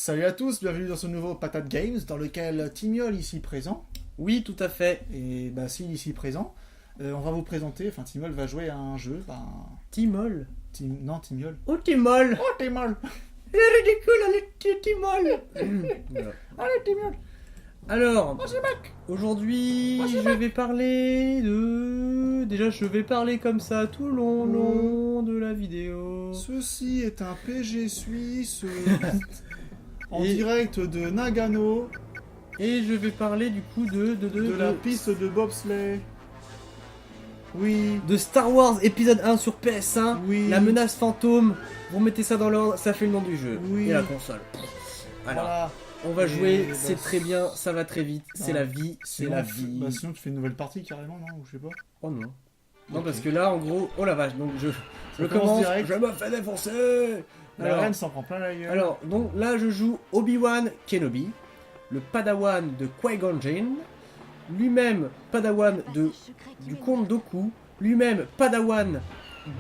Salut à tous, bienvenue dans ce nouveau Patate Games dans lequel Timiol ici présent, Oui, tout à fait. et Basile ici présent, on va vous présenter, enfin Timiol va jouer à un jeu, Timol. non Timiol. Oh, Timol. Oh Timiol. Il est ridicule, Timol. Voilà. Allez Timiol. Alors, Vas-y mec. aujourd'hui, Vas-y, je vais parler de... Déjà, je vais parler comme ça tout le long de la vidéo. Ceci est un PG suisse en Et- direct de Nagano, Et je vais parler du coup de la piste de bobsleigh. Oui, de Star Wars épisode 1 sur PS1. oui. La menace fantôme. Vous mettez ça dans l'ordre, ça fait le nom du jeu. Oui. Et la console. Alors, Voilà. on va Et jouer, bah, c'est très bien, ça va très vite, c'est Ouais. la vie, c'est Sinon, la tu- vie. Bah, sinon tu fais une nouvelle partie carrément, non? Ou je sais pas. Oh non. Non, Ok. parce que là, en gros, oh la vache, donc je commence commence, direct. je me fais défoncer. La reine s'en prend plein la gueule. Alors, donc là, je joue Obi-Wan Kenobi, le padawan de Qui-Gon Jinn, lui-même padawan du comte Dooku, lui-même padawan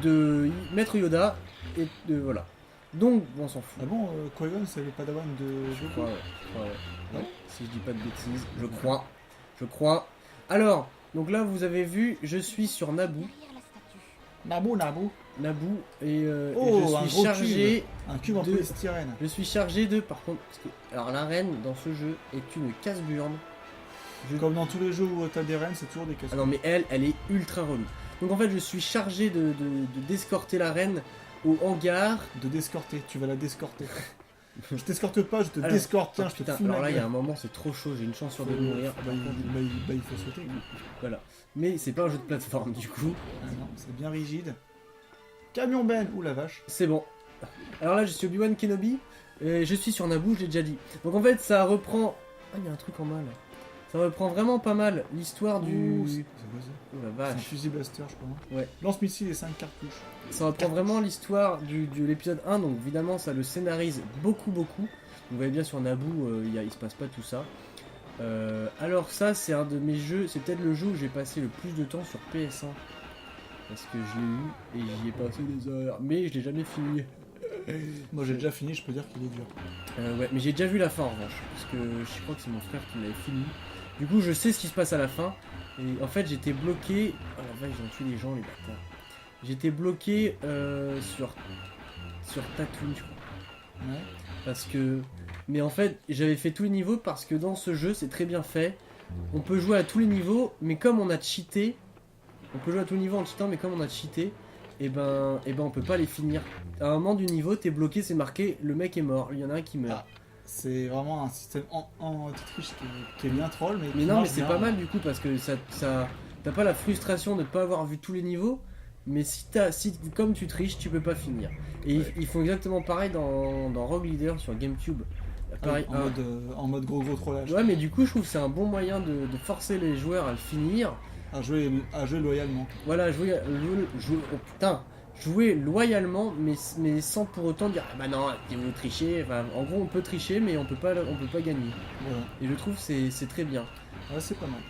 de Maître Yoda, et de voilà. Donc, on s'en fout. Ah bon, Qui-Gon c'est le padawan de Je Dooku. crois, ouais. Ouais. Ouais. Si je dis pas de bêtises, je crois. Alors, donc là, vous avez vu, je suis sur Naboo. Naboo et Oh, un je suis gros chargé. Un cube en de- polystyrène. Je suis chargé de. Par contre, parce que, alors la reine dans ce jeu est une casse-burne. Comme dans tous les jeux où t'as des reines, c'est toujours des Ah casques. non, mais elle est ultra relou. Donc en fait, je suis chargé d'escorter la reine au hangar. De d'escorter, tu vas la d'escorter. Je t'escorte pas, je te Alors- d'escorte, tiens, Oh, je te putain, fume alors la là, il y a gueule. un moment, c'est trop chaud, j'ai une chance sur deux de Faut- mourir. bah, il faut sauter. Voilà. Mais c'est pas un jeu de plateforme du coup. Ah non, c'est bien rigide. Camion Ben, ouh la vache. C'est bon. Alors là, je suis Obi-Wan Kenobi. Et je suis sur Naboo, je l'ai déjà dit. Donc en fait, ça reprend. Ah, il y a un truc en mal. Ça reprend vraiment pas mal l'histoire Ouh, du. c'est quoi ça? Oh la C'est un vache. fusil blaster, je crois. Ouais. Lance-missile et 5 cartouches. Ça reprend vraiment l'histoire de l'épisode 1. Donc évidemment, ça le scénarise beaucoup. Vous voyez bien sur Naboo, il se passe pas tout ça. Alors ça, c'est un de mes jeux. C'est peut-être le jeu où j'ai passé le plus de temps sur PS1. Parce que je l'ai eu et j'y ai passé des heures. Mais je l'ai jamais fini. Moi j'ai déjà fini, je peux dire qu'il est dur. Ouais, mais j'ai déjà vu la fin en revanche, parce que je crois que c'est mon frère qui l'avait fini. Du coup, je sais ce qui se passe à la fin. Et en fait, j'étais bloqué. Oh la vache, ils ont tué les gens, les bâtards. J'étais bloqué sur Tatooine, je crois. Ouais. Parce que. Mais en fait, j'avais fait tous les niveaux parce que dans ce jeu, c'est très bien fait. On peut jouer à tous les niveaux, mais comme on a cheaté. On peut jouer à tous les niveaux en cheatant, mais comme on a cheaté, et ben on peut pas les finir. À un moment du niveau, t'es bloqué, c'est marqué le mec est mort. Il y en a un qui meurt. C'est vraiment un système anti-triche qui est bien troll, mais Mais qui non, mais marche c'est bien. pas mal du coup parce que ça t'as pas la frustration de ne pas avoir vu tous les niveaux, mais si comme tu triches, tu peux pas finir. Et Ouais. ils font exactement pareil dans Rogue Leader sur GameCube. Pareil. En mode gros trollage. Ouais, mais du coup, je trouve que c'est un bon moyen de forcer les joueurs à le finir. À jouer loyalement. Voilà, jouer oh putain, jouer loyalement, mais sans pour autant dire ah bah non, vous trichez. Enfin, en gros, on peut tricher, mais on peut pas gagner. Voilà. Et je trouve que c'est très bien. Ouais, c'est pas mal.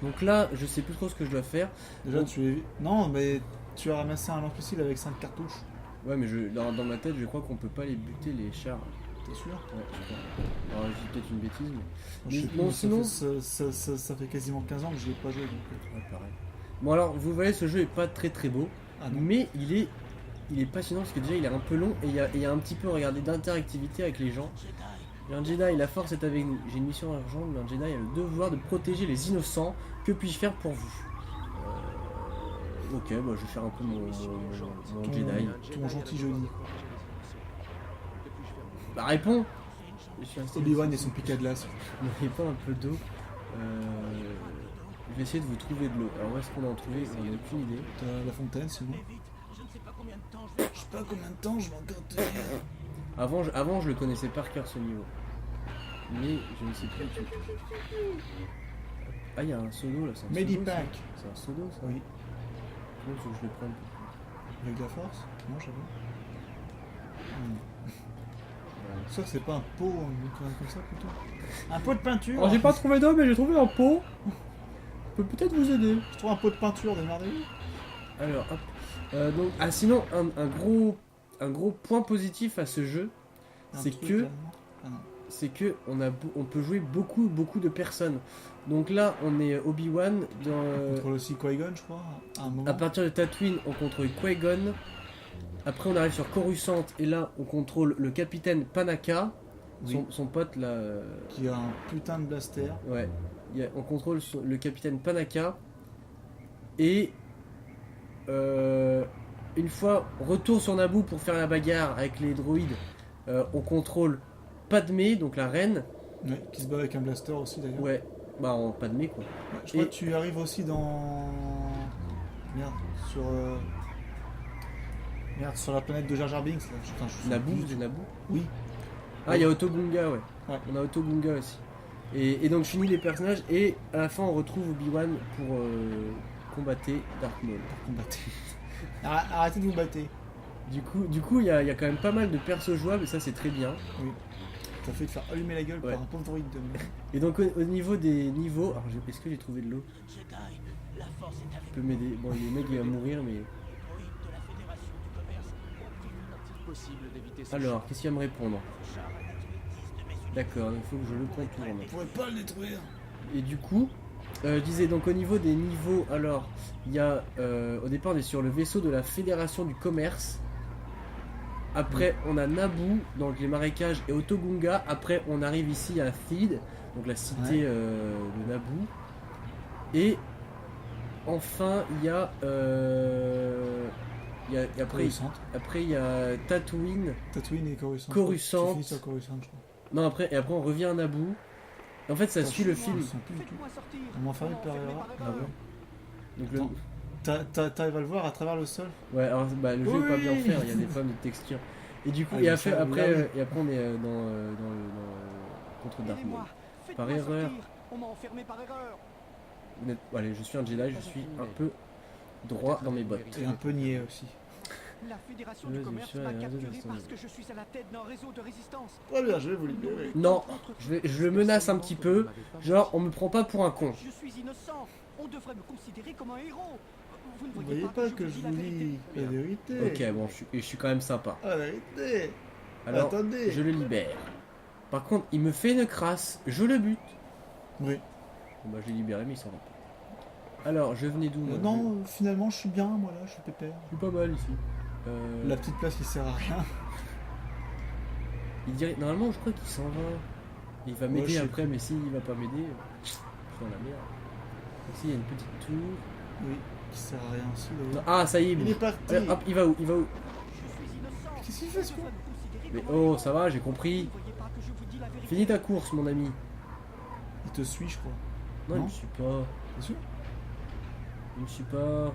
Donc là, je sais plus trop ce que je dois faire. Déjà, Donc- tu es. Non, mais tu as ramassé un lance-missile avec 5 cartouches. Ouais, mais dans ma tête, je crois qu'on peut pas les buter, les chars. T'es sûr? Ouais, je crois. Alors, j'ai peut-être une bêtise, mais. Je sais Mais plus, non, mais sinon- ça fait quasiment 15 ans que j'y ai pas joué. Donc... Ouais, pareil. Bon, alors, vous voyez, ce jeu est pas très beau, Ah non. mais il est passionnant parce que déjà, il est un peu long et il y a un petit peu, regardez, d'interactivité avec les gens. Il y a un Jedi, la force est avec nous. J'ai une mission urgente, mais un Jedi a le devoir de protéger les innocents. Que puis-je faire pour vous? Ok, bah, je vais faire un peu mon Jedi. Ton gentil Johnny. Bah, réponds! Je suis resté Obi-Wan et son pic à glace. Vous n'avez pas un peu d'eau. Je vais essayer de vous trouver de l'eau. Alors où est-ce qu'on a en trouvé? On n'a aucune idée. T'as la fontaine, sinon. Je sais pas combien de temps je vais encore tenir. Avant je le connaissais par cœur ce niveau. Mais je ne sais plus du tout. Ah, il y a un solo là, c'est un solo, Medipack. ça. C'est un solo ça? Oui. Comment faut que je le prenne? Avec de la force? Non, j'avoue. Ça, c'est pas un pot, une connerie comme ça plutôt. Un pot de peinture. Alors j'ai pas trouvé d'eau, mais j'ai trouvé un pot. Je peux peut-être vous aider. Je trouve un pot de peinture, démerdez-vous. Alors hop. Donc, sinon un gros point positif à ce jeu, c'est que Ah non. c'est que on peut jouer beaucoup de personnes. Donc là, on est Obi-Wan On contrôle aussi Qui-Gon, je crois, à un moment. à partir de Tatooine, on contrôle Qui-Gon. Après, on arrive sur Coruscant et là, on contrôle le capitaine Panaka, Oui. son pote là. Qui a un putain de blaster. Ouais, on contrôle le capitaine Panaka. Et une fois retour sur Naboo pour faire la bagarre avec les droïdes, on contrôle Padmé, donc la reine. Ouais, qui se bat avec un blaster aussi d'ailleurs. Ouais, bah en Padmé quoi. Ouais, je crois Et- que tu arrives aussi dans. Merde, sur. Merde, sur la planète de Jar Jar Binks là. Putain, je suis Naboo, plus c'est du- Naboo. Oui. Ah, il y a Otto Gunga, ouais. Ouais. On a Otto Gunga aussi. Et donc, je finis les personnages et à la fin, on retrouve Obi-Wan pour combattre Darth Maul. Pour combattre. Arrêtez de vous battre. Du coup, il y a quand même pas mal de persos jouables et ça, c'est très bien. Oui. T'as fait te faire allumer la gueule Ouais. par un pauvre droïde de merde. Et donc, au niveau des niveaux, alors, est-ce que j'ai trouvé de l'eau? Tu peux m'aider? Bon, le mec, il va mourir, mais. Alors, qu'est-ce qu'il va me répondre? D'accord, il faut que je le contourne. On pourrait pas le détruire. Et du coup, je disais donc au niveau des niveaux, alors il y a au départ on est sur le vaisseau de la Fédération du Commerce. Après on a Naboo, donc les marécages et Otto Gunga. Après on arrive ici à Theed, donc la cité Ouais. de Naboo. Et enfin il y a, Coruscant. après il y a Tatooine. Tatooine et Coruscant. Coruscant. Tu finis sur Coruscant, je crois. Non après on revient à Naboo. En fait ça Attends, suit le je film. me sens plus du tout. On m'a enfermé par erreur. Ah ouais. Donc le- Attends. T'arrives à le voir à travers le sol? Ouais, alors bah, le jeu est pas bien Oui. fait, il y a des problèmes de texture. Et du coup, Ah, et mais après, ça, après, là, et après on est contre Darth Maul. Par erreur. On m'a enfermé par erreur. Allez, je suis un Jedi, je suis un peu droit dans mes bottes. Et un peu niais aussi. La Fédération Ouais, du je commerce suis m'a à deux capturé instants. parce que je suis à la tête d'un réseau de résistance. Très bien, je vais vous libérer. Non, je le menace un petit peu. Genre, on me prend pas pour un con. Je suis innocent. On devrait me considérer comme un héros. Vous ne Vous voyez voyez pas que vous je dis la vous vérité. dis la vérité? Ok, bon, je suis quand même sympa. La vérité. Alors, Attendez. je le libère. Par contre, il me fait une crasse, je le bute. Oui. Bon, bah, je l'ai libéré, mais il s'en va pas. Alors, je venais d'où moi Non, finalement, je suis bien, moi là, je suis pépère. Je suis pas mal ici. La petite place qui sert à rien. Il dirait, normalement, je crois qu'il s'en va. Il va Ouais, m'aider je sais après, mais s'il va pas m'aider, je suis dans la merde. Ici, il y a une petite tour. Oui, qui sert à rien aussi Non, d'ailleurs. ah, ça y est, Il est parti. Hop, il va où? Il va où? Je suis innocent. Qu'est-ce qu'il fait, ce On con? devrait me considérer Mais comme un oh, ça va, j'ai compris. Vous ne voyez pas que je vous dis la vérité. Finis ta course, mon ami. Il te suit, je crois. Non, il Non. me suit pas. T'es sûr? Il me suit pas.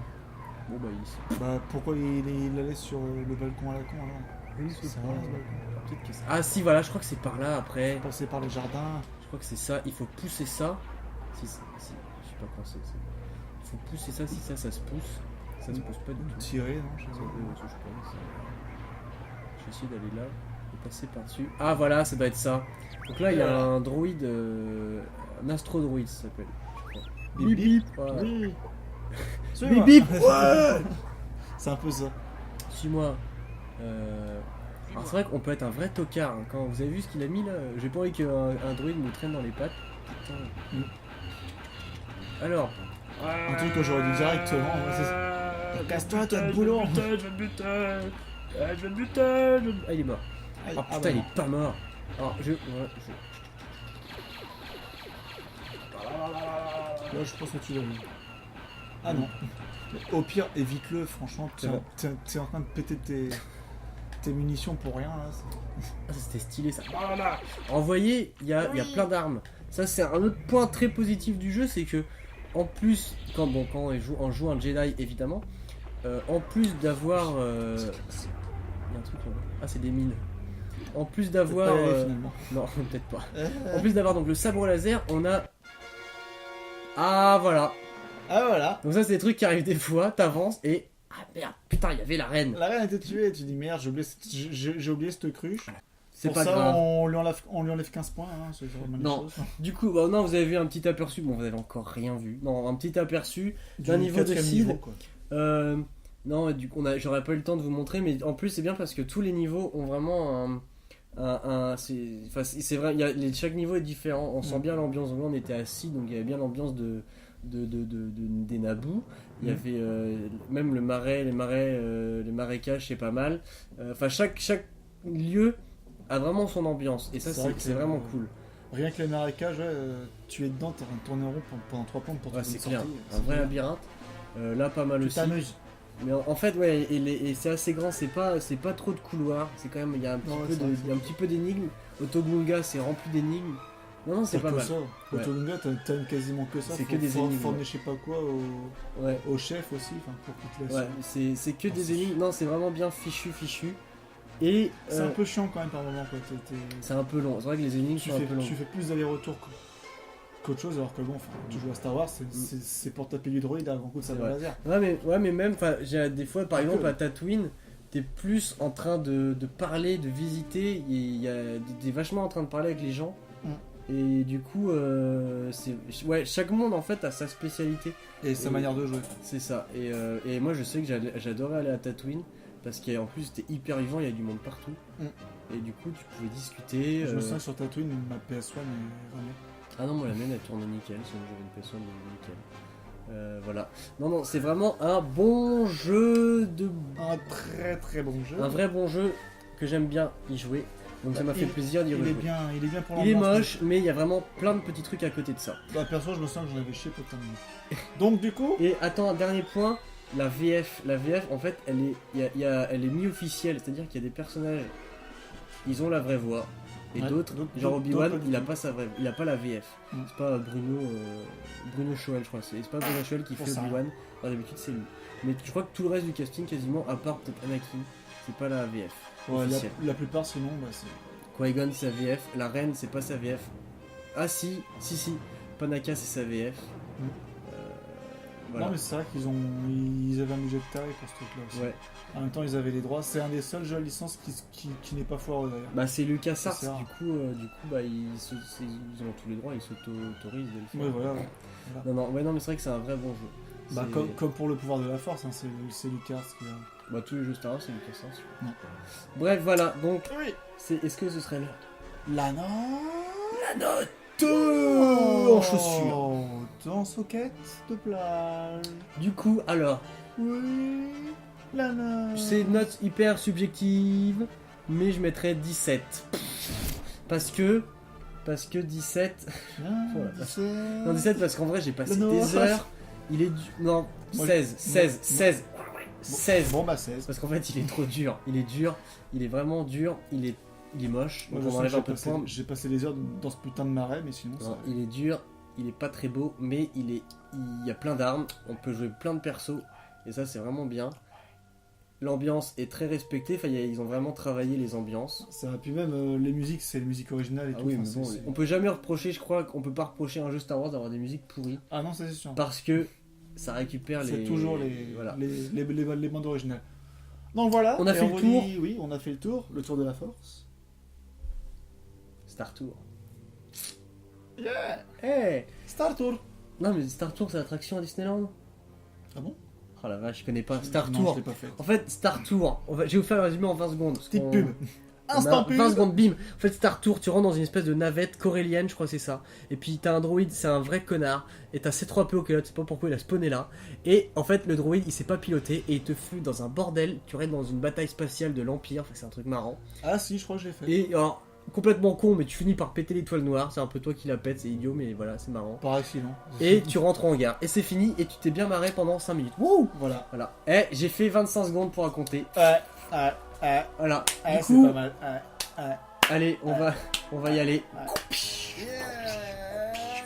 Bon, bah, il Bah, pourquoi il la laisse sur le balcon à la con alors? Oui, Ça sert à rien, ce balcon. Peut-être que c'est- Ah, si, voilà, je crois que c'est par là après. Passer par le jardin. Je crois que c'est ça. Il faut pousser ça. Si, je sais pas quand c'est. Il faut pousser ça. Si ça se pousse. Ça se pousse pas du tout. Tirer, non? Je sais Ça, pas. je pense. Je vais essayer d'aller là et passer par-dessus. Ah voilà, ça doit être ça. Donc là, il y a un droïde, un astrodroïde, ça s'appelle. je crois. Bip bip. Voilà. Oui. Bip bip. Ouais. C'est un peu ça. Suis-moi. Alors c'est vrai qu'on peut être un vrai tocard. Hein. Quand vous avez vu ce qu'il a mis là, j'ai pas envie qu'un droïde me traîne dans les pattes. Putain. Mm. Alors. Un truc que j'aurais dit directement. Casse-toi, toi de boulot. Je vais le buter. Je vais le buter. Ah, il est mort. Aïe, Oh ah putain, bah il non. est pas mort. Alors, Là, je pense que tu l'as vu. Ah non. Au pire, évite-le, franchement. C'est bon. T'es en train de péter tes munitions pour rien là. Ah, ça, c'était stylé ça. Alors, vous voyez, il y a plein d'armes. Ça, c'est un autre point très positif du jeu, c'est que, en plus, quand on joue un Jedi, évidemment, en plus d'avoir. Il y a un truc là-bas. Ah, c'est des mines. En plus d'avoir. Peut-être pas y aller, finalement. Non, peut-être pas. En plus d'avoir donc le sabre laser, on a. Ah, voilà. Ah voilà. Donc, ça, c'est des trucs qui arrivent des fois, t'avances et. Ah merde, putain, il y avait la reine. La reine a été tuée et tu dis merde, j'ai oublié cette cruche. C'est Pour pas ça, grave. on lui enlève 15 points. Hein, c'est vraiment une Non. chose. Du coup, bah, non, vous avez vu un petit aperçu. Bon, vous avez encore rien vu. Non, un petit aperçu. Du D'un niveau de quatrième seed. niveau, quoi. Non, du coup, j'aurais pas eu le temps de vous montrer, mais en plus, c'est bien parce que tous les niveaux ont vraiment c'est vrai, chaque niveau est différent. On sent bien l'ambiance. On était assis, donc il y avait bien l'ambiance des Naboo. Il y avait même le marais, les marécages, c'est pas mal. Enfin, chaque lieu a vraiment son ambiance. Et ça, c'est vraiment cool. Rien que les marécages, tu es dedans, t'es en train de tourner en rond pendant 3 plombes pour trouver c'est une clair. sortie. Un vrai labyrinthe. Là, pas mal Tu aussi. t'amuses. Mais en fait, ouais, et c'est assez grand, c'est pas trop de couloirs, c'est quand même, il y a un petit peu d'énigmes. Otogunga, c'est rempli d'énigmes. Non, c'est pas mal. Au Tolunga, t'as quasiment que ça. C'est que des énigmes. Faut former je sais pas quoi au chef aussi, pour qu'il te laisse. Ouais, c'est que des énigmes. Non, c'est vraiment bien fichu. Et c'est un peu chiant quand même par moment, quoi. C'est un peu long. C'est vrai que les énigmes sont un peu longues. Tu fais plus d'aller-retour qu'autre chose, alors que bon, tu joues à Star Wars, c'est pour taper du droïde à grand coup de sabre laser. Ouais, mais même, j'ai des fois, par exemple, à Tatooine, t'es plus en train de parler, de visiter, t'es vachement en train de parler avec les gens. Et du coup, chaque monde en fait a sa spécialité. Et sa manière de jouer. C'est ça. Et moi je sais que j'adorais aller à Tatooine parce qu'en plus c'était hyper vivant, il y a du monde partout. Et du coup tu pouvais discuter. Je me sens que sur Tatooine, ma PS1 est vraiment. Ah non, moi la mienne elle tourne nickel, sinon j'avais une PS1 nickel. Voilà. Non, c'est vraiment un bon jeu Un très très bon jeu. Un vrai bon jeu que j'aime bien y jouer. Donc ça m'a fait plaisir d'y rejouer. Il est bien pour l'ambiance. Il est moche, mais il y a vraiment plein de petits trucs à côté de ça. Bah perso, je me sens que j'en avais chié pour terminer. Donc du coup... Et attends, un dernier point, la VF, en fait, elle est mi-officielle, c'est-à-dire qu'il y a des personnages, ils ont la vraie voix, et d'autres, genre Obi-Wan, il a pas la VF. C'est pas Bruno Choel, je crois. C'est pas Bruno Choel qui fait Obi-Wan. D'habitude, c'est lui. Mais je crois que tout le reste du casting, quasiment, à part peut-être Anakin, c'est pas la VF. Ouais, la plupart, sinon, c'est... Qui-Gon, c'est sa VF. La Reine, c'est pas sa VF. Ah si. Panaka, c'est sa VF. Voilà. Non, mais c'est vrai ils avaient un budget de taré pour ce truc-là aussi. Ouais. En même temps, ils avaient les droits. C'est un des seuls jeux à licence qui n'est pas foireux d'ailleurs. Bah, c'est LucasArts. Du coup, bah, ils ont tous les droits, ils s'autorisent de le faire. Ouais, voilà. Non, mais c'est vrai que c'est un vrai bon jeu. Bah, comme pour le pouvoir de la force, hein, c'est Lucas qui a... Bah, tous les jeux Star Wars, c'est LucasArts. Bref, voilà. Donc, est-ce que ce serait l'heure? La note en chaussures. Dans socket de plage. Du coup, alors. Oui, la note. C'est une note hyper subjective, mais je mettrais 17. Parce que 17. Non, 17 parce qu'en vrai, j'ai passé des heures. Il est non, 16. Bon, bah 16. Parce qu'en fait, il est trop dur. Il est dur. Il est vraiment dur. Il est moche. Donc on enlève un peu de points. J'ai passé des heures dans ce putain de marais, mais sinon. Non, il est dur. Il est pas très beau, mais il y a plein d'armes. On peut jouer plein de persos. Et ça, c'est vraiment bien. L'ambiance est très respectée. Enfin, ils ont vraiment travaillé les ambiances. Ça, puis même les musiques, c'est les musiques originales et tout. Oui, mais bon, on peut jamais reprocher. Je crois qu'on peut pas reprocher à un jeu Star Wars d'avoir des musiques pourries. Ah non, c'est sûr. Parce que ça récupère c'est toujours les bandes originales. Donc voilà. On a fait le tour. Oui, on a fait le tour. Le tour de la force. Star Tour. Yeah. Hey. Star Tour. Non, mais Star Tour, c'est l'attraction à Disneyland. Ah bon? Oh la vache, je connais pas. Star non, Tour. Je l'ai pas fait. En fait, Star Tour. Je vais vous faire le résumé en 20 secondes. Petite pub. Instant pub. 20 secondes, bim. En fait, Star Tour, tu rentres dans une espèce de navette corélienne, je crois que c'est ça. Et puis t'as un droïde, c'est un vrai connard. Et t'as C3PO qui est là, tu sais pas pourquoi il a spawné là. Et en fait, le droïde, il sait pas piloter et il te fout dans un bordel. Tu restes dans une bataille spatiale de l'Empire. Enfin, c'est un truc marrant. Ah si, je crois que j'ai fait. Et alors, complètement con, mais tu finis par péter l'étoile noire. C'est un peu toi qui la pète, c'est idiot, mais voilà, c'est marrant. Par accident. Et tu rentres en gare. Et c'est fini, et tu t'es bien marré pendant 5 minutes. Wouh! Voilà. Et j'ai fait 25 secondes pour raconter. Voilà. Du c'est coup, pas mal. allez, on va y aller.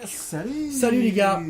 Salut les gars.